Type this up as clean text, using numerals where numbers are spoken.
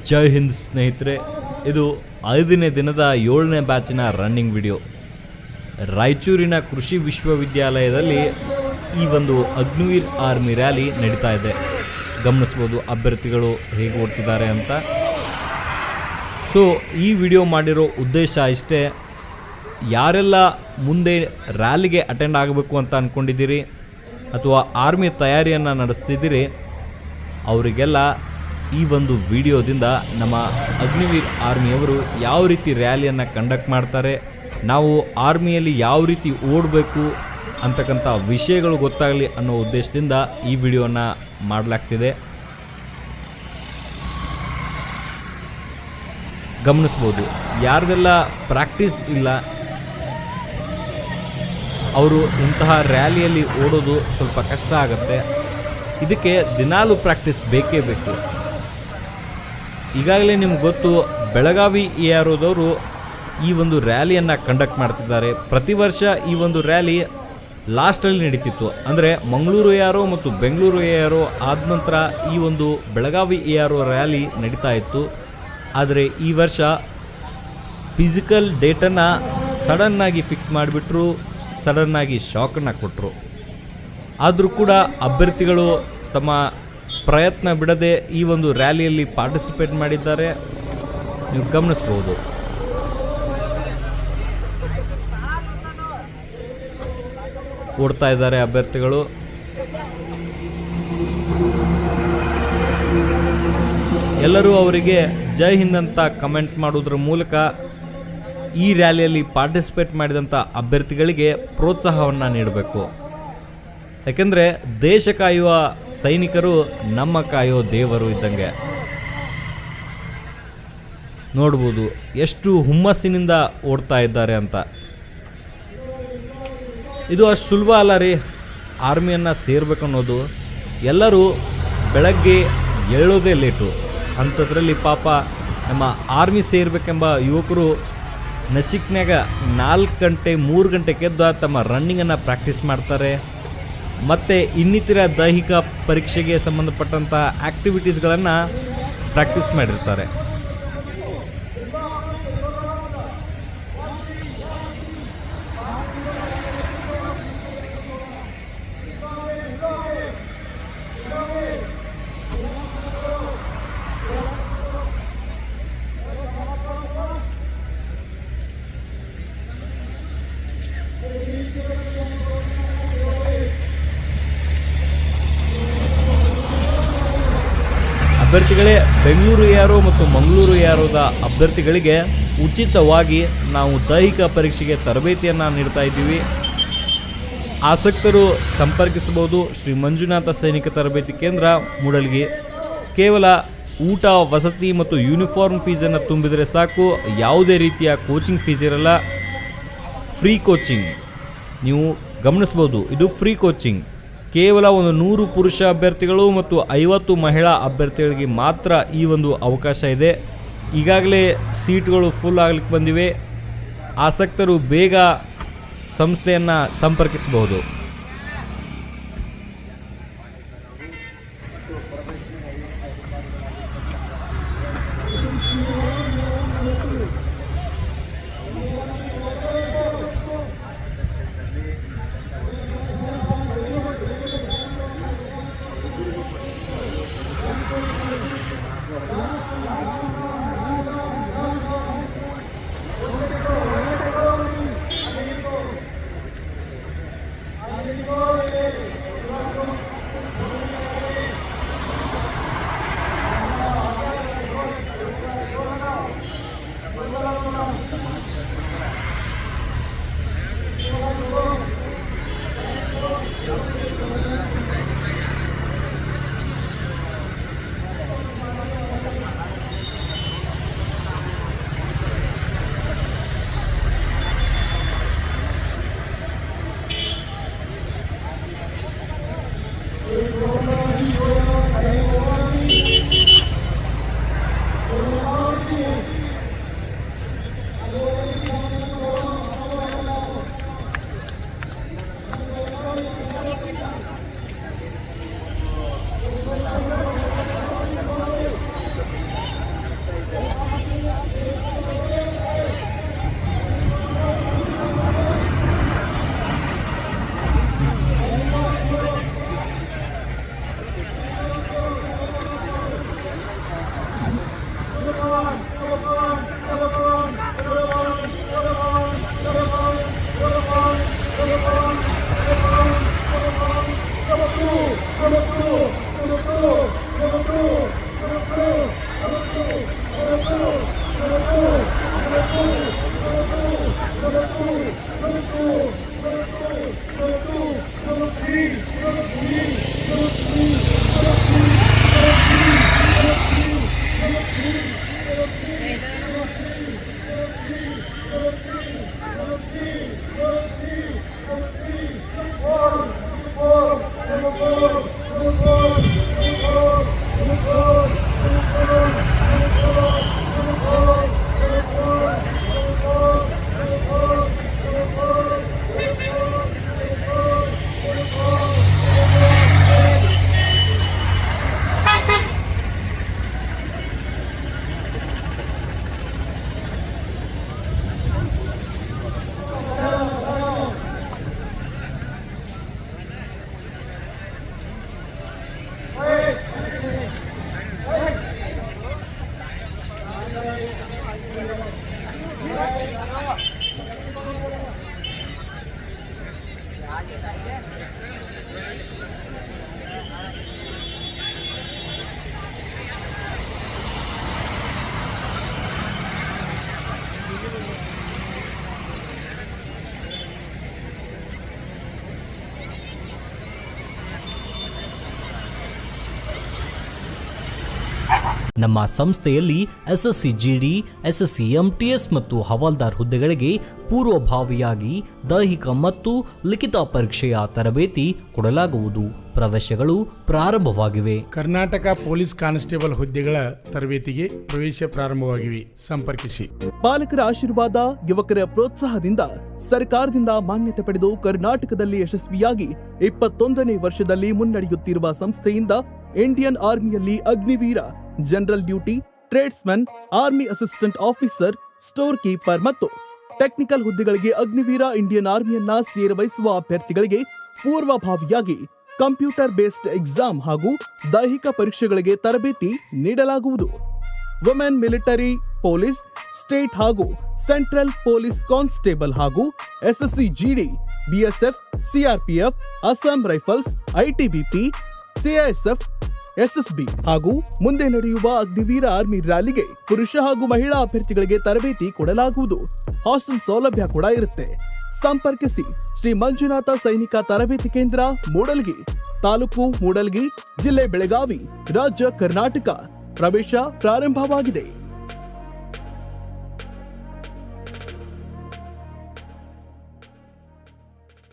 ಜೈ ಹಿಂದ್ ಸ್ನೇಹಿತರೆ, ಇದು 5ನೇ ದಿನದ 7ನೇ ಬ್ಯಾಚಿನ ರನ್ನಿಂಗ್ ವಿಡಿಯೋ. ರಾಯಚೂರಿನ ಕೃಷಿ ವಿಶ್ವವಿದ್ಯಾಲಯದಲ್ಲಿ ಈ ಒಂದು ಅಗ್ನಿವೀರ್ ಆರ್ಮಿ ರ್ಯಾಲಿ ನಡೀತಾ ಇದೆ. ಗಮನಿಸ್ಬೋದು ಅಭ್ಯರ್ಥಿಗಳು ಹೇಗೆ ಓಡ್ತಿದ್ದಾರೆ ಅಂತ. ಸೊ ಈ ವಿಡಿಯೋ ಮಾಡಿರೋ ಉದ್ದೇಶ ಇಷ್ಟೇ, ಯಾರೆಲ್ಲ ಮುಂದೆ ರ್ಯಾಲಿಗೆ ಅಟೆಂಡ್ ಆಗಬೇಕು ಅಂತ ಅಂದ್ಕೊಂಡಿದ್ದೀರಿ ಅಥವಾ ಆರ್ಮಿ ತಯಾರಿಯನ್ನು ನಡೆಸ್ತಿದ್ದೀರಿ ಅವರಿಗೆಲ್ಲ ಈ ಒಂದು ವಿಡಿಯೋದಿಂದ ನಮ್ಮ ಅಗ್ನಿವೀರ್ ಆರ್ಮಿಯವರು ಯಾವ ರೀತಿ ರ್ಯಾಲಿಯನ್ನು ಕಂಡಕ್ಟ್ ಮಾಡ್ತಾರೆ, ನಾವು ಆರ್ಮಿಯಲ್ಲಿ ಯಾವ ರೀತಿ ಓಡಬೇಕು ಅಂತಕ್ಕಂಥ ವಿಷಯಗಳು ಗೊತ್ತಾಗಲಿ ಅನ್ನೋ ಉದ್ದೇಶದಿಂದ ಈ ವಿಡಿಯೋನ ಮಾಡಲಾಗ್ತಿದೆ. ಗಮನಿಸ್ಬೋದು ಯಾರ್ದೆಲ್ಲ ಪ್ರಾಕ್ಟೀಸ್ ಇಲ್ಲ ಅವರು ಇಂತಹ ರ್ಯಾಲಿಯಲ್ಲಿ ಓಡೋದು ಸ್ವಲ್ಪ ಕಷ್ಟ ಆಗುತ್ತೆ. ಇದಕ್ಕೆ ದಿನಾಲೂ ಪ್ರಾಕ್ಟೀಸ್ ಬೇಕೇ ಬೇಕು. ಈಗಾಗಲೇ ನಿಮ್ಗೆ ಗೊತ್ತು, ಬೆಳಗಾವಿ AROದವರು ಈ ಒಂದು ರ್ಯಾಲಿಯನ್ನು ಕಂಡಕ್ಟ್ ಮಾಡ್ತಿದ್ದಾರೆ. ಪ್ರತಿ ವರ್ಷ ಈ ಒಂದು ರ್ಯಾಲಿ ಲಾಸ್ಟಲ್ಲಿ ನಡೀತಿತ್ತು. ಅಂದರೆ ಮಂಗಳೂರು ARO ಮತ್ತು ಬೆಂಗಳೂರು ARO ಆದ ನಂತರ ಈ ಒಂದು ಬೆಳಗಾವಿ ARO ರ್ಯಾಲಿ ನಡೀತಾ ಇತ್ತು. ಆದರೆ ಈ ವರ್ಷ ಫಿಸಿಕಲ್ ಡೇಟನ್ನು ಸಡನ್ನಾಗಿ ಫಿಕ್ಸ್ ಮಾಡಿಬಿಟ್ರು, ಸಡನ್ನಾಗಿ ಶಾಕನ್ನು ಕೊಟ್ಟರು. ಆದರೂ ಕೂಡ ಅಭ್ಯರ್ಥಿಗಳು ತಮ್ಮ ಪ್ರಯತ್ನ ಬಿಡದೆ ಈ ಒಂದು ರ್ಯಾಲಿಯಲ್ಲಿ ಪಾರ್ಟಿಸಿಪೇಟ್ ಮಾಡಿದ್ದಾರೆ. ನೀವು ಗಮನಿಸ್ಬೋದು. ಓಡ್ತಾ ಇದ್ದಾರೆ ಅಭ್ಯರ್ಥಿಗಳು. ಎಲ್ಲರೂ ಅವರಿಗೆ ಜೈ ಹಿಂದ್ ಅಂತ ಕಮೆಂಟ್ ಮಾಡೋದ್ರ ಮೂಲಕ ಈ ರ್ಯಾಲಿಯಲ್ಲಿ ಪಾರ್ಟಿಸಿಪೇಟ್ ಮಾಡಿದಂಥ ಅಭ್ಯರ್ಥಿಗಳಿಗೆ ಪ್ರೋತ್ಸಾಹವನ್ನು ನೀಡಬೇಕು. ಯಾಕೆಂದರೆ ದೇಶ ಕಾಯುವ ಸೈನಿಕರು ನಮ್ಮ ಕಾಯೋ ದೇವರು ಇದ್ದಂಗೆ. ನೋಡ್ಬೋದು ಎಷ್ಟು ಹುಮ್ಮಸ್ಸಿನಿಂದ ಓಡ್ತಾ ಇದ್ದಾರೆ ಅಂತ. ಇದು ಅಷ್ಟು ಸುಲಭ ಅಲ್ಲ ರೀ ಆರ್ಮಿಯನ್ನು ಸೇರ್ಬೇಕು ಅನ್ನೋದು. ಎಲ್ಲರೂ ಬೆಳಗ್ಗೆ ಏಳೋದೇ ಲೇಟು. ಅಂಥದ್ರಲ್ಲಿ ಪಾಪ ನಮ್ಮ ಆರ್ಮಿ ಸೇರಬೇಕೆಂಬ ಯುವಕರು ನಸಿಕ್ನಾಗ 4 ಗಂಟೆ 3 ಗಂಟೆಗೆ ಎದ್ದು ತಮ್ಮ ರನ್ನಿಂಗನ್ನು ಪ್ರಾಕ್ಟೀಸ್ ಮಾಡ್ತಾರೆ. ಮತ್ತು ಇನ್ನಿತರ ದೈಹಿಕ ಪರೀಕ್ಷೆಗೆ ಸಂಬಂಧಪಟ್ಟಂಥ ಆ್ಯಕ್ಟಿವಿಟೀಸ್ಗಳನ್ನು ಪ್ರಾಕ್ಟೀಸ್ ಮಾಡಿರ್ತಾರೆ. ಅಭ್ಯರ್ಥಿಗಳೇ, ಬೆಂಗಳೂರು ARO ಮತ್ತು ಮಂಗಳೂರು AROದ ಅಭ್ಯರ್ಥಿಗಳಿಗೆ ಉಚಿತವಾಗಿ ನಾವು ದೈಹಿಕ ಪರೀಕ್ಷೆಗೆ ತರಬೇತಿಯನ್ನು ನೀಡ್ತಾ ಇದ್ದೀವಿ. ಆಸಕ್ತರು ಸಂಪರ್ಕಿಸಬಹುದು. ಶ್ರೀ ಮಂಜುನಾಥ ಸೈನಿಕ ತರಬೇತಿ ಕೇಂದ್ರ, ಮೂಡಲಗಿ. ಕೇವಲ ಊಟ, ವಸತಿ ಮತ್ತು ಯೂನಿಫಾರ್ಮ್ ಫೀಸನ್ನು ತುಂಬಿದರೆ ಸಾಕು. ಯಾವುದೇ ರೀತಿಯ ಕೋಚಿಂಗ್ ಫೀಸ್ ಇರಲ್ಲ. Free coaching. ನೀವು ಗಮನಿಸ್ಬೋದು, ಇದು ಫ್ರೀ ಕೋಚಿಂಗ್. ಕೇವಲ 100 ಪುರುಷ ಅಭ್ಯರ್ಥಿಗಳು ಮತ್ತು 50 ಮಹಿಳಾ ಅಭ್ಯರ್ಥಿಗಳಿಗೆ ಮಾತ್ರ ಈ ಒಂದು ಅವಕಾಶ ಇದೆ. ಈಗಾಗಲೇ ಸೀಟ್ಗಳು ಫುಲ್ ಆಗಲಿಕ್ಕೆ ಬಂದಿವೆ. ಆಸಕ್ತರು ಬೇಗ ಸಂಸ್ಥೆಯನ್ನು ಸಂಪರ್ಕಿಸಬಹುದು. ನಮ್ಮ ಸಂಸ್ಥೆಯಲ್ಲಿ ಎಸ್ಎಸ್ಸಿ ಜಿಡಿ, ಎಸ್ಎಸ್ಸಿ ಎಂಟಿಎಸ್ ಮತ್ತು ಹವಾಲ್ದಾರ್ ಹುದ್ದೆಗಳಿಗೆ ಪೂರ್ವಭಾವಿಯಾಗಿ ದೈಹಿಕ ಮತ್ತು ಲಿಖಿತ ಪರೀಕ್ಷೆಯ ತರಬೇತಿ ಕೊಡಲಾಗುವುದು. ಪ್ರವೇಶಗಳು ಪ್ರಾರಂಭವಾಗಿವೆ. ಕರ್ನಾಟಕ ಪೊಲೀಸ್ ಕಾನ್ಸ್ಟೇಬಲ್ ಹುದ್ದೆಗಳ ತರಬೇತಿಗೆ ಪ್ರವೇಶ ಪ್ರಾರಂಭವಾಗಿವೆ. ಸಂಪರ್ಕಿಸಿ. ಪಾಲಕರ ಆಶೀರ್ವಾದ, ಯುವಕರ ಪ್ರೋತ್ಸಾಹದಿಂದ ಸರ್ಕಾರದಿಂದ ಮಾನ್ಯತೆ ಪಡೆದು ಕರ್ನಾಟಕದಲ್ಲಿ ಯಶಸ್ವಿಯಾಗಿ 21ನೇ ವರ್ಷದಲ್ಲಿ ಮುನ್ನಡೆಯುತ್ತಿರುವ ಸಂಸ್ಥೆಯಿಂದ ಇಂಡಿಯನ್ ಆರ್ಮಿಯಲ್ಲಿ Agniveer, general duty, tradesman, army assistant officer, store keeper ಮತ್ತು ಟೆಕ್ನಿಕಲ್ ಹುದ್ದೆಗಳಿಗೆ ಅಗ್ನಿವೀರ ಇಂಡಿಯನ್ ಆರ್ಮಿಯನ್ನ ಸೇರಬಯಸುವ ಅಭ್ಯರ್ಥಿಗಳಿಗೆ ಪೂರ್ವಭಾವಿಯಾಗಿ ಕಂಪ್ಯೂಟರ್ ಬೇಸ್ಡ್ ಎಕ್ಸಾಮ್ ಹಾಗೂ ದೈಹಿಕ ಪರೀಕ್ಷೆಗಳಿಗೆ ತರಬೇತಿ ನೀಡಲಾಗುವುದು. ವುಮೆನ್ ಮಿಲಿಟರಿ, ಪೊಲೀಸ್, ಸ್ಟೇಟ್ ಹಾಗೂ ಸೆಂಟ್ರಲ್ ಪೊಲೀಸ್ ಕಾನ್ಸ್ಟೇಬಲ್ ಹಾಗೂ SSC GD, BSF, CRPF, Assam Rifles, ITBP, CISF, SSB ಹಾಗೂ ಮುಂದೆ ನಡೆಯುವ ಅಗ್ನಿವೀರ ಆರ್ಮಿ ರ್ಯಾಲಿಗೆ ಪುರುಷ ಹಾಗೂ ಮಹಿಳಾ ಅಭ್ಯರ್ಥಿಗಳಿಗೆ ತರಬೇತಿ ಕೊಡಲಾಗುವುದು. ಹಾಸ್ಟೆಲ್ ಸೌಲಭ್ಯ ಕೂಡ ಇರುತ್ತೆ. ಸಂಪರ್ಕಿಸಿ. ಶ್ರೀ ಮಂಜುನಾಥ ಸೈನಿಕ ತರಬೇತಿ ಕೇಂದ್ರ, ಮೂಡಲ್ಗಿ, ತಾಲೂಕು ಮೂಡಲ್ಗಿ, ಜಿಲ್ಲೆ ಬೆಳಗಾವಿ, ರಾಜ್ಯ ಕರ್ನಾಟಕ. ಪ್ರವೇಶ ಪ್ರಾರಂಭವಾಗಿದೆ.